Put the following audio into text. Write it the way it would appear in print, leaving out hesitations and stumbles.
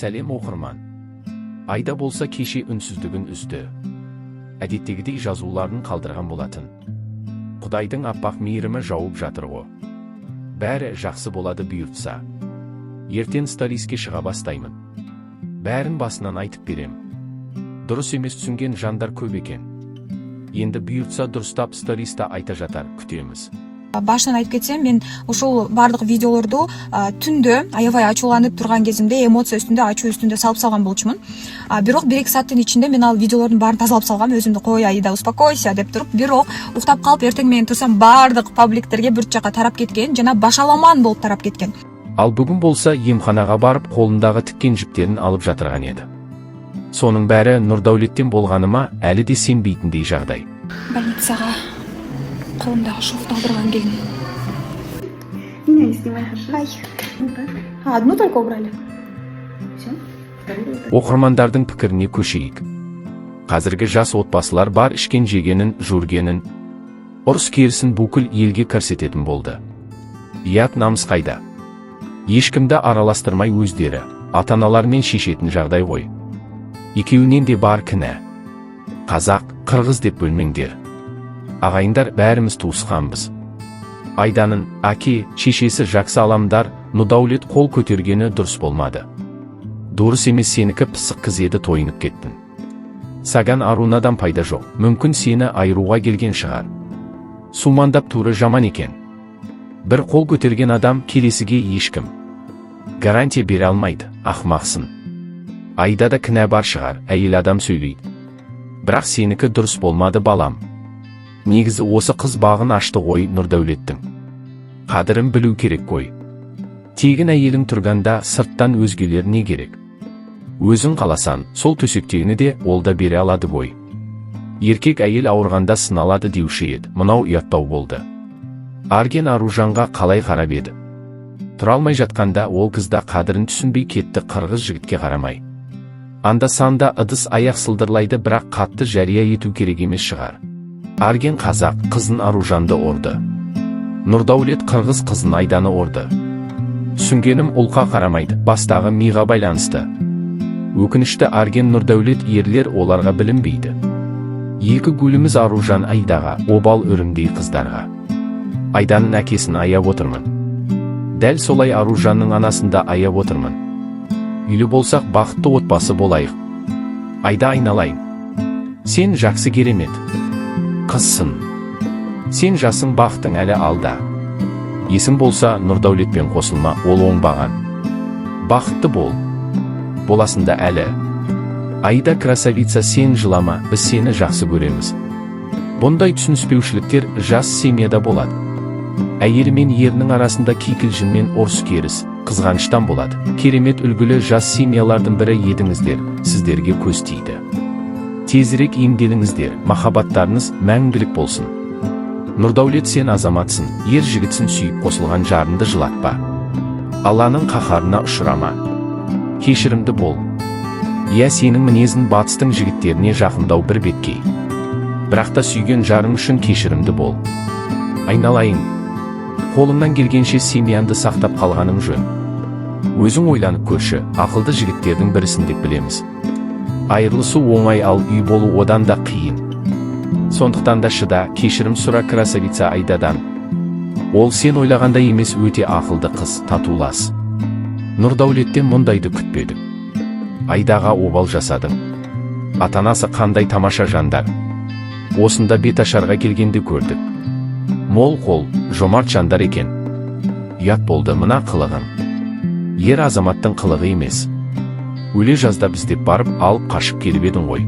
Сәлем оқырман. Айда болса кеше үнсіздігін үзді. Әдеттегідей жазуларын қалдырған болатын. Құдайдың аппақ мейірімі жауып жатыр ғой. Бәрі жақсы болады бұйыртса. Ертең сториске шыға бастаймын. Бәрін басынан айтып берем. Дұрыс емес түсінген жандар көп екен. Енді бұйыртса дұрыстап сториста айта жатар, күтеміз. Башынан айтып кетсем, мен ошол бардык видеолорду түндө аябай ачууланып турган кезимде эмоция үстүндө, ачуу үстүндө салып салган болчумун. Бирок 1-2 сааттын ичинде мен ал видеолордун баарын тазалап салгам, өзүмдү кой Аида, успокойся деп туруп, бирок уктап калып эртең менен турсам бардык пабликтерге бир жака тарап кеткен, жана башаламан болуп тарап кеткен. Ал бүгүн болса емханаға барып колундагы тиккен жиптерин алып жатырган еді. Соның бәрі Нурдаулеттен болғаныма әлі де сенбейтіндей жағдай. Больницага колумдагы шовду алдырган келдим. Меня не снимай, хорошо? Одну только убрали. Все? Оқырмандардың пікіріне көшейік. Қазіргі жас отбасылар бар ішкен жегенін, жүргенін, ұрыс керісін бүкіл елге көрсететін болды. Ұят намыс қайда? Ешкімді араластырмай өздері, ата-аналармен шешетін жағдай ғой. Екеуінен де бар кінә. Қазақ, қырғыз деп бөлмеңдер. Ағайындар бәріміз туысқанбыз. Айданың әке, шешесі жақсы аламдар, Нурдаулет қол көтергені дұрыс болмады. Дұрыс емес, сенікі пысық қыз еді, тойынып кеттің. Саған арунадан пайда жоқ, мүмкін сені айыруға келген шығар. Сумандап туры жаман екен. Бір қол көтерген адам келесіге ешкім гарантия бере алмайды, ақмақсың. Айдада кінә бар шығар, әйел адам сөйлейді. Бірақ сенікі дұрыс болмады балам. Негізі осы қыз бағын ашты ғой Нурдаулеттің. Қадірін білу керек қой. Тегін әйелің тұрганда сырттан өзгелер не керек? Өзің қаласан, сол төсектегіні де ол да бере алады ғой. Еркек әйел ауырғанда сыналады деуші еді, мынау ұяттау болды. Арген Аружанға қалай қарап еді? Тұра алмай жатқанда ол қызда қадірін түсінбей кетті, қырғыз жігітке қарамай. Анда-санда ыдыс аяқ сылдырлайды, бірақ қатты жария ету керек емес шығар. Арген қазақ қызын Аружанды ұрды. Нурдаулет қырғыз қызын Айданы ұрды. Түсінгенім ұлқа қарамайды, бастағы миға байланысты. Өкінішті Арген Нурдаулет ерлер оларға білінбейді. Екі гүліміз Аружан Айдаға, обал өрімдей қыздарға. Айданың әкесін аяп отырмын. Дәл солай Аружанның анасында аяп отырмын. Үйлі болсақ бақытты отбасы болайық. Айда, айналайын. Сен жақсы керемет қызсың. Сен жасың, бақытың әлі алда. Есің болса Нурдаулетпен қосылма, ол оңбаған. Бақытты бол. Боласында әлі. Айда красавица, сен жылама, біз сені жақсы көреміз. Бұндай түсініспеушіліктер жас семьяда болады. Әйелі мен ерінің арасында кикілжің мен ұрыс керіс, қызғаныштан болады. Керемет үлгілі жас семьялардың бірі едіңіздер, сіздерге көз тиді. Тезірек емделіңіздер, махаббаттарыңыз мәңгілік болсын. Нурдаулет, сен азаматсың, ер жігітсін, сүйіп қосылған жарынды жылатпа. Алланың қаһарына ұшырама. Кешірімді бол. Иә, сенің мінезін батыстың жігіттеріне жақындау бір беткей. Бірақ та сүйген жарың үшін кешірімді бол. Айналайын. Қолыңнан келгенше семьянды сақтап қалғаның жөн. Өзің ойланып көрші, ақылды жігіттердің бірісін деп білеміз. Айырылысу оңай, ал үй болу одан да қиын. Сондықтан да шыда, кешірім сұра красавица Айдадан. Ол сен ойлағанда емес, өте ақылды қыз, татулас. Нурдаулеттен мұндайды күтпедік. Айдаға обал жасадың. Ата-анасы қандай тамаша жандар. Осында беташарға келгенде көрдік. Мол қол, жомарт жандар екен. Ұят болды мына қылығың. Ер азаматтың қылығы емес. Өле жазда біздеп барып алып қашып келіп едің ғой.